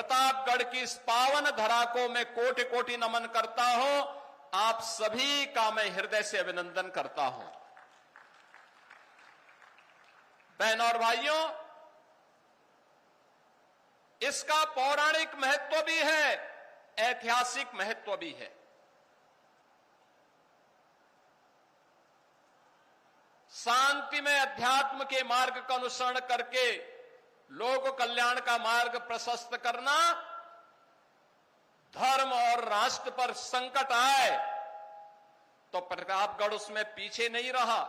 प्रतापगढ़ की इस पावन धरा को मैं कोटि कोटि नमन करता हूं। आप सभी का मैं हृदय से अभिनंदन करता हूं। बहनों और भाइयों, इसका पौराणिक महत्व भी है, ऐतिहासिक महत्व भी है। शांति में अध्यात्म के मार्ग का अनुसरण करके लोक कल्याण का मार्ग प्रशस्त करना, धर्म और राष्ट्र पर संकट आए तो प्रतापगढ़ उसमें पीछे नहीं रहा।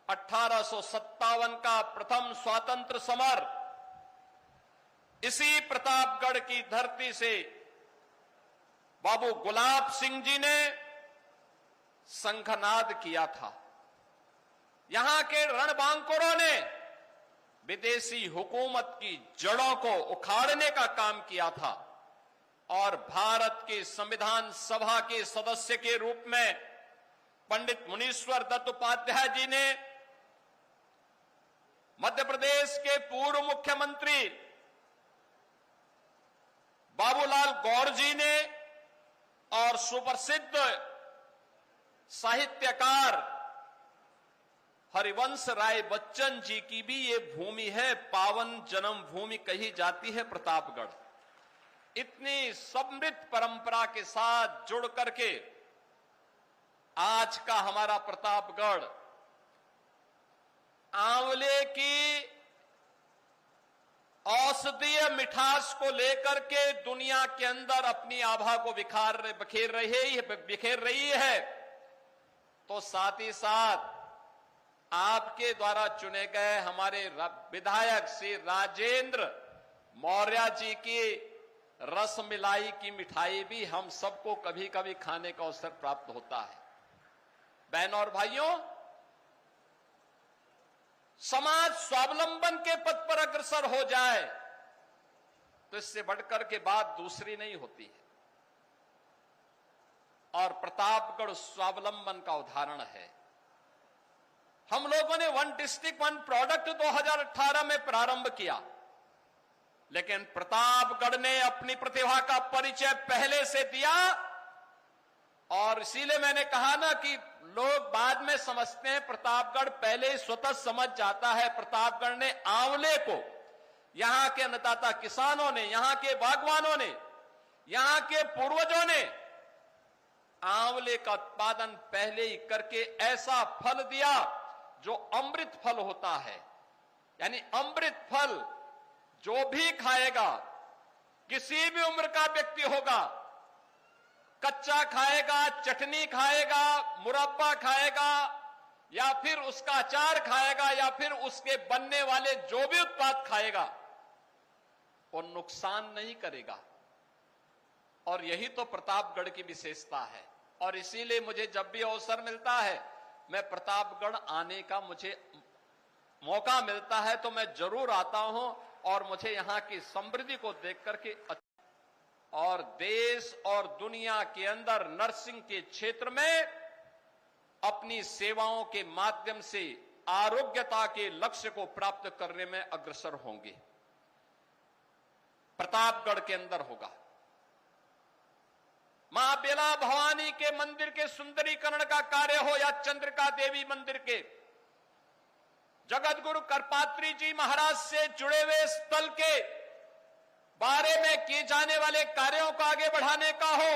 1857 का प्रथम स्वातंत्र समर इसी प्रतापगढ़ की धरती से बाबू गुलाब सिंह जी ने शंखनाद किया था। यहां के रणबांकुरों ने विदेशी हुकूमत की जड़ों को उखाड़ने का काम किया था और भारत के संविधान सभा के सदस्य के रूप में पंडित मुनीश्वर दत्त उपाध्याय जी ने, मध्य प्रदेश के पूर्व मुख्यमंत्री बाबूलाल गौर जी ने और सुप्रसिद्ध साहित्यकार हरिवंश राय बच्चन जी की भी ये भूमि है, पावन जन्म भूमि कही जाती है प्रतापगढ़। इतनी समृद्ध परंपरा के साथ जुड़ करके आज का हमारा प्रतापगढ़ आंवले की औषधीय मिठास को लेकर के दुनिया के अंदर अपनी आभा को बिखेर रही है, तो साथ ही साथ आपके द्वारा चुने गए हमारे विधायक श्री राजेंद्र मौर्य जी की रसमलाई की मिठाई भी हम सबको कभी कभी खाने का अवसर प्राप्त होता है। बहनों और भाइयों, समाज स्वावलंबन के पथ पर अग्रसर हो जाए तो इससे बढ़कर के बात दूसरी नहीं होती है, और प्रतापगढ़ स्वावलंबन का उदाहरण है। हम लोगों ने वन डिस्ट्रिक्ट वन प्रोडक्ट 2018 में प्रारंभ किया, लेकिन प्रतापगढ़ ने अपनी प्रतिभा का परिचय पहले से दिया। और इसीलिए मैंने कहा ना कि लोग बाद में समझते हैं, प्रतापगढ़ पहले ही स्वतः समझ जाता है। प्रतापगढ़ ने आंवले को, यहां के अन्नदाता किसानों ने, यहां के बागवानों ने, यहां के पूर्वजों ने आंवले का उत्पादन पहले ही करके ऐसा फल दिया जो अमृत फल होता है। यानी अमृत फल जो भी खाएगा, किसी भी उम्र का व्यक्ति होगा, कच्चा खाएगा, चटनी खाएगा, मुरब्बा खाएगा, या फिर उसका अचार खाएगा, या फिर उसके बनने वाले जो भी उत्पाद खाएगा, वो नुकसान नहीं करेगा। और यही तो प्रतापगढ़ की विशेषता है। और इसीलिए मुझे जब भी अवसर मिलता है, मैं प्रतापगढ़ आने का मुझे मौका मिलता है तो मैं जरूर आता हूं, और मुझे यहां की समृद्धि को देख करके, और देश और दुनिया के अंदर नर्सिंग के क्षेत्र में अपनी सेवाओं के माध्यम से आरोग्यता के लक्ष्य को प्राप्त करने में अग्रसर होंगे। प्रतापगढ़ के अंदर होगा। मां बेला भवानी के मंदिर के सुंदरीकरण का कार्य हो, या चंद्रिका देवी मंदिर के, जगत गुरु करपात्री जी महाराज से जुड़े हुए स्थल के बारे में किए जाने वाले कार्यों को आगे बढ़ाने का हो,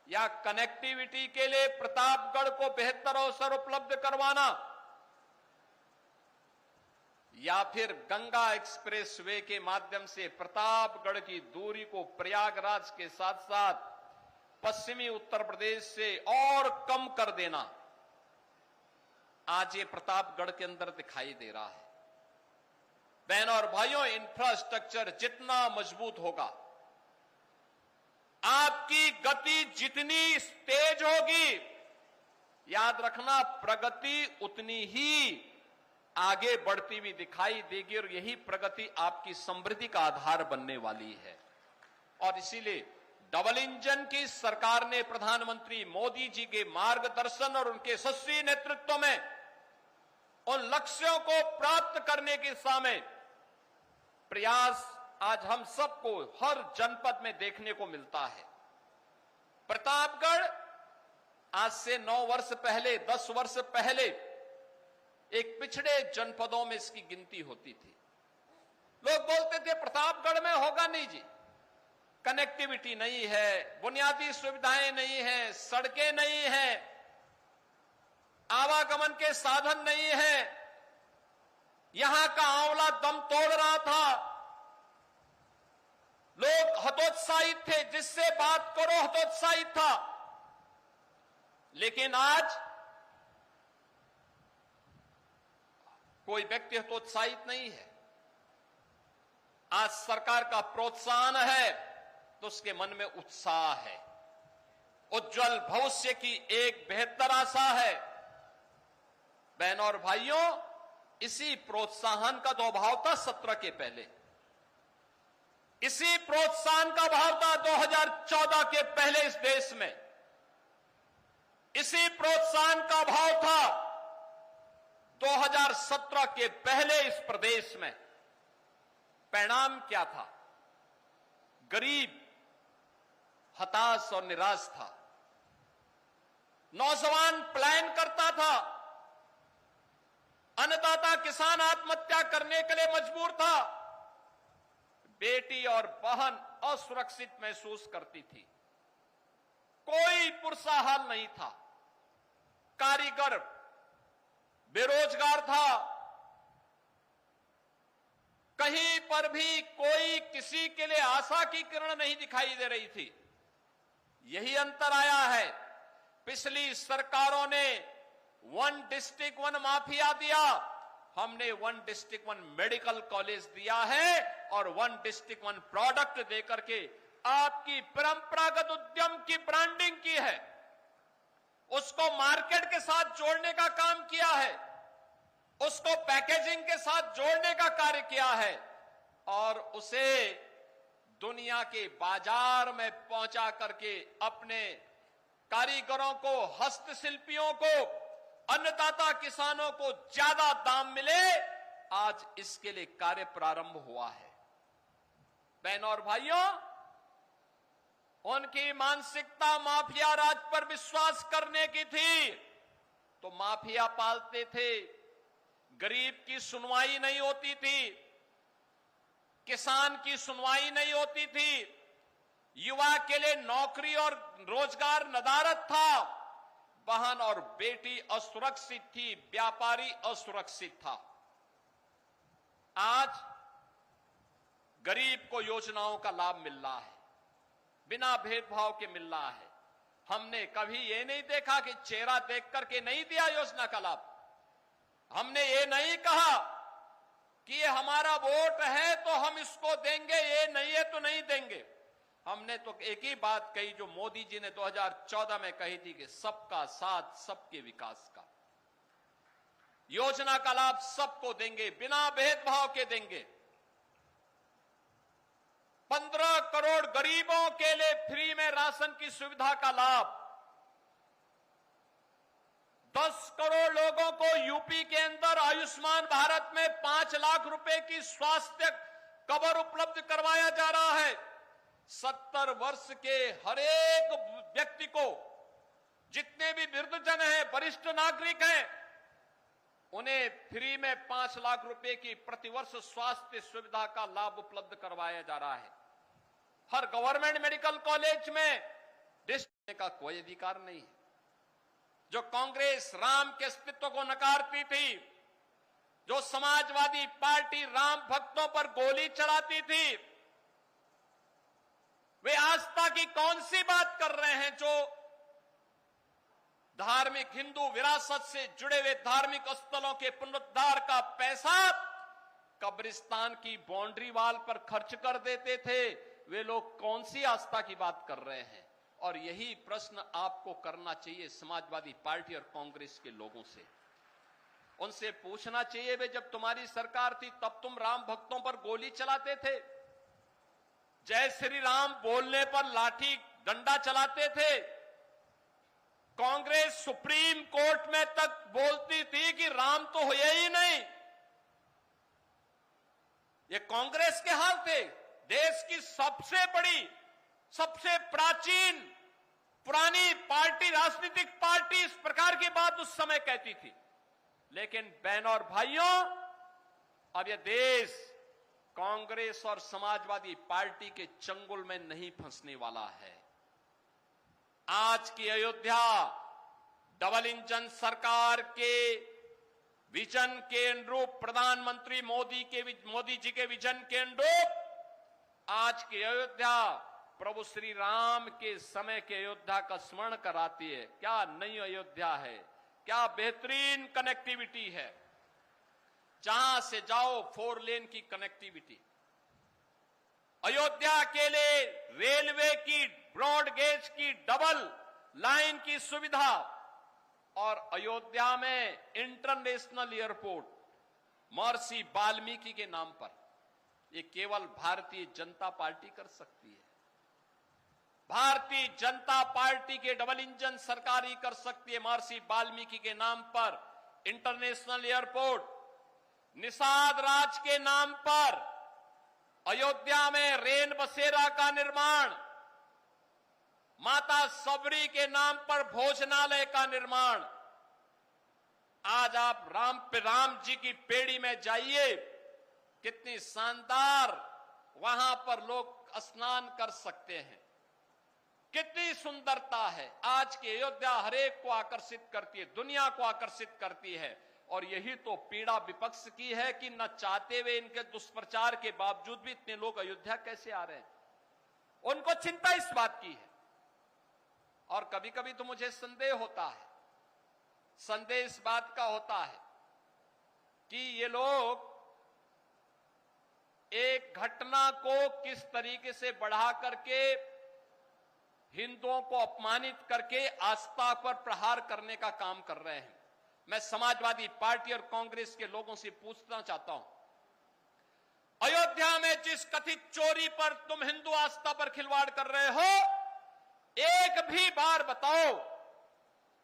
या कनेक्टिविटी के लिए प्रतापगढ़ को बेहतर अवसर उपलब्ध करवाना, या फिर गंगा एक्सप्रेस वे के माध्यम से प्रतापगढ़ की दूरी को प्रयागराज के साथ साथ पश्चिमी उत्तर प्रदेश से और कम कर देना, आज ये प्रतापगढ़ के अंदर दिखाई दे रहा है। बहनों और भाइयों, इंफ्रास्ट्रक्चर जितना मजबूत होगा, आपकी गति जितनी तेज होगी, याद रखना प्रगति उतनी ही आगे बढ़ती हुई दिखाई देगी, और यही प्रगति आपकी समृद्धि का आधार बनने वाली है। और इसीलिए डबल इंजन की सरकार ने प्रधानमंत्री मोदी जी के मार्गदर्शन और उनके यशस्वी नेतृत्व में उन लक्ष्यों को प्राप्त करने की दिशा में प्रयास आज हम सबको हर जनपद में देखने को मिलता है। प्रतापगढ़ आज से 9 वर्ष पहले, 10 वर्ष पहले एक पिछड़े जनपदों में इसकी गिनती होती थी। लोग बोलते थे प्रतापगढ़ में होगा नहीं जी, कनेक्टिविटी नहीं है, बुनियादी सुविधाएं नहीं है, सड़कें नहीं है, आवागमन के साधन नहीं है। यहां का आंवला दम तोड़ रहा था, लोग हतोत्साहित थे, जिससे बात करो हतोत्साहित था। लेकिन आज कोई व्यक्ति हतोत्साहित नहीं है। आज सरकार का प्रोत्साहन है तो उसके मन में उत्साह है, उज्जवल भविष्य की एक बेहतर आशा है। बहनों और भाइयों, इसी प्रोत्साहन का तो अभाव था 17 के पहले, इसी प्रोत्साहन का भाव था 2014 के पहले इस देश में, इसी प्रोत्साहन का भाव था 2017 के पहले इस प्रदेश में। परिणाम क्या था? गरीब हताश और निराश था, नौजवान पलायन करता था, अन्नदाता किसान आत्महत्या करने के लिए मजबूर था, बेटी और बहन असुरक्षित महसूस करती थी, कोई पुरसा हाल नहीं था, कारीगर बेरोजगार था, कहीं पर भी कोई किसी के लिए आशा की किरण नहीं दिखाई दे रही थी। यही अंतर आया है। पिछली सरकारों ने 1 डिस्ट्रिक्ट 1 माफिया दिया, हमने 1 डिस्ट्रिक्ट 1 मेडिकल कॉलेज दिया है और 1 डिस्ट्रिक्ट 1 प्रोडक्ट देकर के आपकी परंपरागत उद्यम की ब्रांडिंग की है, उसको मार्केट के साथ जोड़ने का काम किया है, उसको पैकेजिंग के साथ जोड़ने का कार्य किया है और उसे दुनिया के बाजार में पहुंचा करके अपने कारीगरों को, हस्तशिल्पियों को, अन्नदाता किसानों को ज्यादा दाम मिले, आज इसके लिए कार्य प्रारंभ हुआ है। बहनों और भाइयों, उनकी मानसिकता माफिया राज पर विश्वास करने की थी तो माफिया पालते थे, गरीब की सुनवाई नहीं होती थी, किसान की सुनवाई नहीं होती थी, युवा के लिए नौकरी और रोजगार नदारद था, बहन और बेटी असुरक्षित थी, व्यापारी असुरक्षित था। आज गरीब को योजनाओं का लाभ मिल रहा है, बिना भेदभाव के मिल रहा है। हमने कभी ये नहीं देखा कि चेहरा देख करके नहीं दिया योजना का लाभ। हमने ये नहीं कहा कि ये हमारा वोट है तो हम इसको देंगे, ये नहीं है तो नहीं देंगे। हमने तो एक ही बात कही जो मोदी जी ने 2014 में कही थी कि सबका साथ सबके विकास का, योजना का लाभ सबको देंगे, बिना भेदभाव के देंगे। 15 करोड़ गरीबों के लिए फ्री में राशन की सुविधा का लाभ, 10 करोड़ लोगों को यूपी के अंदर आयुष्मान भारत में 5 लाख रुपए की स्वास्थ्य कवर उपलब्ध करवाया जा रहा है। 70 वर्ष के हर एक व्यक्ति को, जितने भी वृद्धजन हैं, वरिष्ठ नागरिक हैं, उन्हें फ्री में 5 लाख रुपए की प्रतिवर्ष स्वास्थ्य सुविधा का लाभ उपलब्ध करवाया जा रहा है। हर गवर्नमेंट मेडिकल कॉलेज में डिस्ट्रिक्ट का कोई अधिकार नहीं है। जो कांग्रेस राम के अस्तित्व को नकारती थी, जो समाजवादी पार्टी राम भक्तों पर गोली चलाती थी, वे आस्था की कौन सी बात कर रहे हैं? जो धार्मिक हिंदू विरासत से जुड़े हुए धार्मिक स्थलों के पुनरुद्धार का पैसा कब्रिस्तान की बाउंड्री वाल पर खर्च कर देते थे, वे लोग कौन सी आस्था की बात कर रहे हैं? और यही प्रश्न आपको करना चाहिए समाजवादी पार्टी और कांग्रेस के लोगों से। उनसे पूछना चाहिए, वे जब तुम्हारी सरकार थी तब तुम राम भक्तों पर गोली चलाते थे, जय श्री राम बोलने पर लाठी डंडा चलाते थे, कांग्रेस सुप्रीम कोर्ट में तक बोलती थी कि राम तो हुए ही नहीं। ये कांग्रेस के हाल थे। देश की सबसे बड़ी, सबसे प्राचीन, पुरानी पार्टी, राजनीतिक पार्टी इस प्रकार की बात उस समय कहती थी। लेकिन बहनों और भाइयों, अब यह देश कांग्रेस और समाजवादी पार्टी के चंगुल में नहीं फंसने वाला है। आज की अयोध्या डबल इंजन सरकार के विजन के अनुरूप, प्रधानमंत्री मोदी जी के विजन के अनुरूप आज की अयोध्या प्रभु श्री राम के समय के अयोध्या का स्मरण कराती है। क्या नई अयोध्या है, क्या बेहतरीन कनेक्टिविटी है। जहां से जाओ 4 लेन की कनेक्टिविटी। अयोध्या के लिए रेलवे की ब्रॉड गेज की डबल लाइन की सुविधा और अयोध्या में इंटरनेशनल एयरपोर्ट महर्षि वाल्मीकि के नाम पर, ये केवल भारतीय जनता पार्टी कर सकती है। भारतीय जनता पार्टी के डबल इंजन सरकार ही कर सकती है। महर्षि वाल्मीकि के नाम पर इंटरनेशनल एयरपोर्ट, निषाद राज के नाम पर अयोध्या में रेन बसेरा का निर्माण, माता सबरी के नाम पर भोजनालय का निर्माण। आज आप राम जी की पेड़ी में जाइए, कितनी शानदार वहां पर लोग स्नान कर सकते हैं, कितनी सुंदरता है। आज की अयोध्या हरेक को आकर्षित करती है, दुनिया को आकर्षित करती है। और यही तो पीड़ा विपक्ष की है कि न चाहते हुए इनके दुष्प्रचार के बावजूद भी इतने लोग अयोध्या कैसे आ रहे हैं। उनको चिंता इस बात की है। और कभी कभी तो मुझे संदेह होता है, संदेह इस बात का होता है कि ये लोग एक घटना को किस तरीके से बढ़ा करके हिंदुओं को अपमानित करके आस्था पर प्रहार करने का काम कर रहे हैं। मैं समाजवादी पार्टी और कांग्रेस के लोगों से पूछना चाहता हूं, अयोध्या में जिस कथित चोरी पर तुम हिंदू आस्था पर खिलवाड़ कर रहे हो, एक भी बार बताओ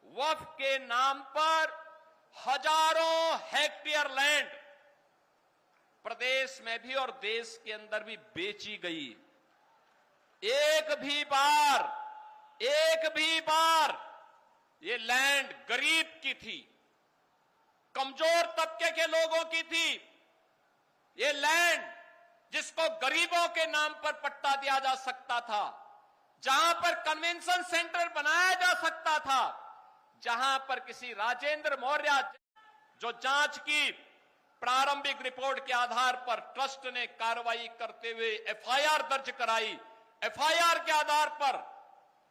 वक्फ के नाम पर हजारों हेक्टेयर लैंड प्रदेश में भी और देश के अंदर भी बेची गई। एक भी बार ये लैंड गरीब की थी, कमजोर तबके के लोगों की थी। ये लैंड जिसको गरीबों के नाम पर पट्टा दिया जा सकता था, जहां पर कन्वेंशन सेंटर बनाया जा सकता था, जहां पर किसी राजेंद्र मौर्य जो जांच की प्रारंभिक रिपोर्ट के आधार पर ट्रस्ट ने कार्रवाई करते हुए एफआईआर दर्ज कराई, एफआईआर के आधार पर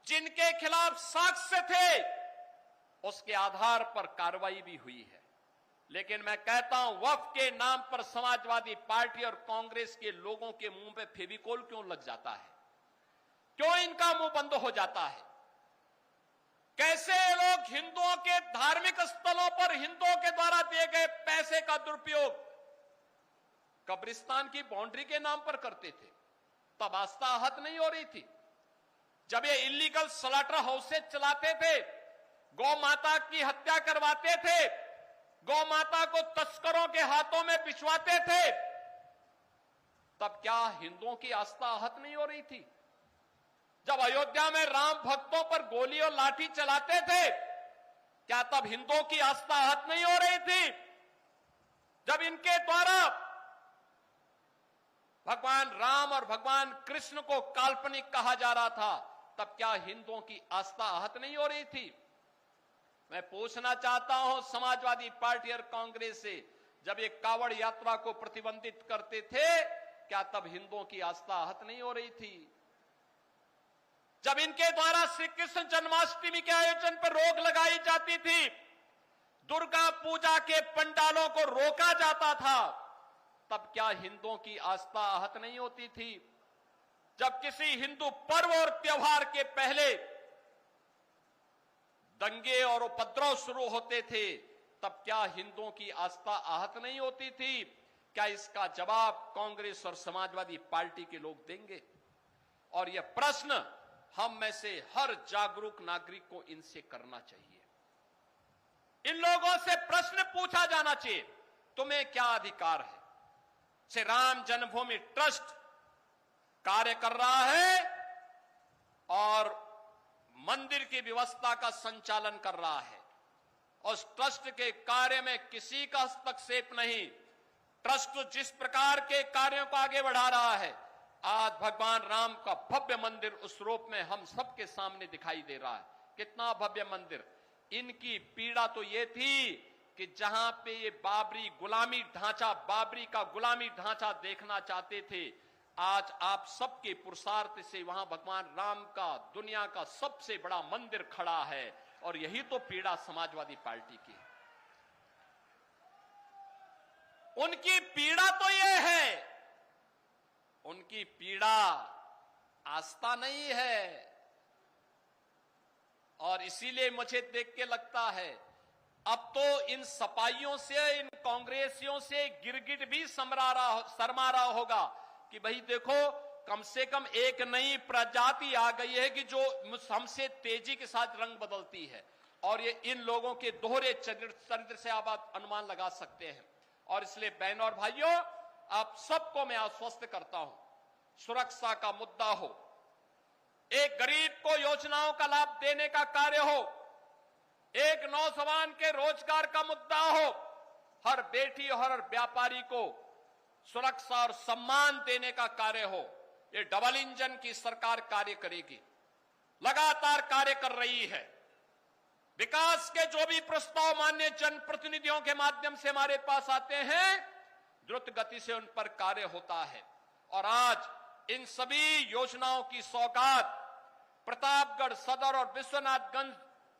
जिनके खिलाफ साक्ष्य थे उसके आधार पर कार्रवाई भी हुई है। लेकिन मैं कहता हूं, वक्फ के नाम पर समाजवादी पार्टी और कांग्रेस के लोगों के मुंह पे फेविकोल क्यों लग जाता है? क्यों इनका मुंह बंद हो जाता है? कैसे लोग हिंदुओं के धार्मिक स्थलों पर हिंदुओं के द्वारा दिए गए पैसे का दुरुपयोग कब्रिस्तान की बाउंड्री के नाम पर करते थे। तब आस्था आहत नहीं हो रही थी। जब ये इलीगल स्लॉटर हाउसेज चलाते थे, गौ माता की हत्या करवाते थे, गौ माता को तस्करों के हाथों में पिछवाते थे, तब क्या हिंदुओं की आस्था आहत नहीं हो रही थी? जब अयोध्या में राम भक्तों पर गोली और लाठी चलाते थे, क्या तब हिंदुओं की आस्था आहत नहीं हो रही थी? जब इनके द्वारा भगवान राम और भगवान कृष्ण को काल्पनिक कहा जा रहा था, तब क्या हिंदुओं की आस्था आहत नहीं हो रही थी? मैं पूछना चाहता हूं समाजवादी पार्टी और कांग्रेस से, जब ये कावड़ यात्रा को प्रतिबंधित करते थे, क्या तब हिंदुओं की आस्था आहत नहीं हो रही थी? जब इनके द्वारा श्री कृष्ण जन्माष्टमी के आयोजन पर रोक लगाई जाती थी, दुर्गा पूजा के पंडालों को रोका जाता था, तब क्या हिंदुओं की आस्था आहत नहीं होती थी? जब किसी हिंदू पर्व और त्योहार के पहले दंगे और उपद्रव शुरू होते थे, तब क्या हिंदुओं की आस्था आहत नहीं होती थी? क्या इसका जवाब कांग्रेस और समाजवादी पार्टी के लोग देंगे? और यह प्रश्न हम में से हर जागरूक नागरिक को इनसे करना चाहिए। इन लोगों से प्रश्न पूछा जाना चाहिए, तुम्हें क्या अधिकार है? श्री राम जन्मभूमि ट्रस्ट कार्य कर रहा है और मंदिर की व्यवस्था का संचालन कर रहा है। उस ट्रस्ट के कार्य में किसी का हस्तक्षेप नहीं। ट्रस्ट जिस प्रकार के कार्यों को आगे बढ़ा रहा है, आज भगवान राम का भव्य मंदिर उस रूप में हम सबके सामने दिखाई दे रहा है। कितना भव्य मंदिर। इनकी पीड़ा तो ये थी कि जहां पे ये बाबरी का गुलामी ढांचा देखना चाहते थे, आज आप सबके पुरुषार्थ से वहां भगवान राम का दुनिया का सबसे बड़ा मंदिर खड़ा है। और यही तो पीड़ा समाजवादी पार्टी की। उनकी पीड़ा तो ये है, उनकी पीड़ा आस्था नहीं है। और इसीलिए मुझे देख के लगता है अब तो इन सपाइयों से, इन कांग्रेसियों से गिरगिट भी शर्मा रहा होगा कि भाई देखो, कम से कम एक नई प्रजाति आ गई है कि जो हमसे तेजी के साथ रंग बदलती है। और ये इन लोगों के दोहरे चरित्र से आप अनुमान लगा सकते हैं। और इसलिए बहनों और भाइयों, आप सबको मैं आश्वस्त करता हूं, सुरक्षा का मुद्दा हो, एक गरीब को योजनाओं का लाभ देने का कार्य हो, एक नौजवान के रोजगार का मुद्दा हो, हर बेटी और हर व्यापारी को सुरक्षा और सम्मान देने का कार्य हो, ये डबल इंजन की सरकार कार्य करेगी, लगातार कार्य कर रही है। विकास के जो भी प्रस्ताव माननीय जनप्रतिनिधियों के माध्यम से हमारे पास आते हैं, द्रुत गति से उन पर कार्य होता है। और आज इन सभी योजनाओं की सौगात प्रतापगढ़ सदर और विश्वनाथगंज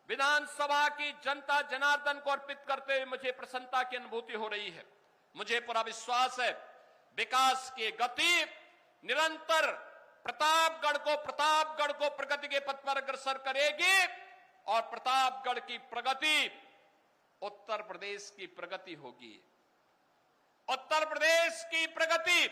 विधानसभा की जनता जनार्दन को अर्पित करते हुए मुझे प्रसन्नता की अनुभूति हो रही है। मुझे पूरा विश्वास है विकास की गति निरंतर प्रतापगढ़ को प्रगति के पथ पर अग्रसर करेगी। और प्रतापगढ़ की प्रगति उत्तर प्रदेश की प्रगति होगी। उत्तर प्रदेश की प्रगति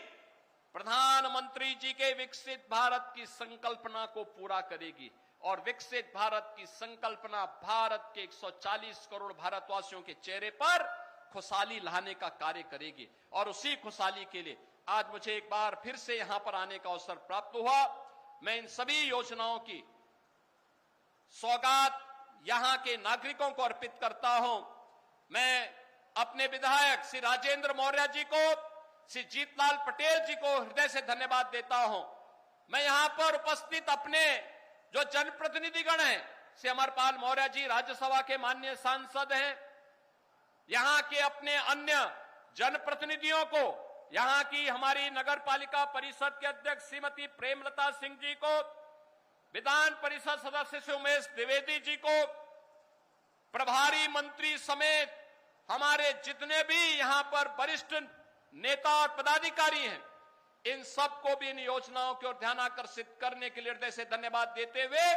प्रधानमंत्री जी के विकसित भारत की संकल्पना को पूरा करेगी। और विकसित भारत की संकल्पना भारत के 140 करोड़ भारतवासियों के चेहरे पर खुशहाली लाने का कार्य करेगी। और उसी खुशहाली के लिए आज मुझे एक बार फिर से यहां पर आने का अवसर प्राप्त हुआ। मैं इन सभी योजनाओं की सौगात यहां के नागरिकों को अर्पित करता हूं। मैं अपने विधायक श्री राजेंद्र मौर्य जी को, श्री जीतलाल पटेल जी को हृदय से धन्यवाद देता हूं। मैं यहां पर उपस्थित अपने जो जनप्रतिनिधिगण हैं, श्री अमरपाल मौर्य जी राज्यसभा के माननीय सांसद हैं, यहां के अपने अन्य जनप्रतिनिधियों को, यहां की हमारी नगर पालिका परिषद के अध्यक्ष श्रीमती प्रेमलता सिंह जी को, विधान परिषद सदस्य श्री उमेश द्विवेदी जी को, प्रभारी मंत्री समेत हमारे जितने भी यहां पर वरिष्ठ नेता और पदाधिकारी हैं, इन सबको भी इन योजनाओं की ओर ध्यान आकर्षित करने के लिए हृदय से धन्यवाद देते हुए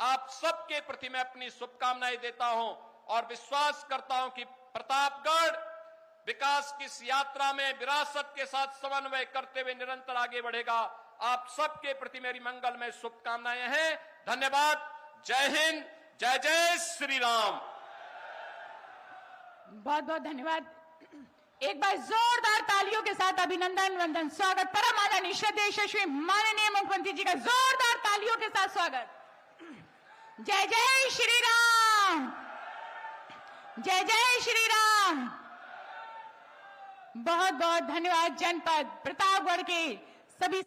आप सबके प्रति मैं अपनी शुभकामनाएं देता हूं और विश्वास करता हूं कि प्रतापगढ़ विकास की इस यात्रा में विरासत के साथ समन्वय करते हुए निरंतर आगे बढ़ेगा। आप सबके प्रति मेरी मंगलमय शुभकामनाएं हैं। धन्यवाद। जय हिंद, जय जय श्री राम। बहुत बहुत धन्यवाद। एक बार जोरदार तालियों के साथ अभिनंदन वंदन स्वागत परम आदरणीय श्रद्धेय यशस्वी माननीय मुख्यमंत्री जी का जोरदार तालियों के साथ स्वागत। जय जय श्री राम, जय जय श्री राम। बहुत बहुत धन्यवाद। जनपद प्रतापगढ़ के सभी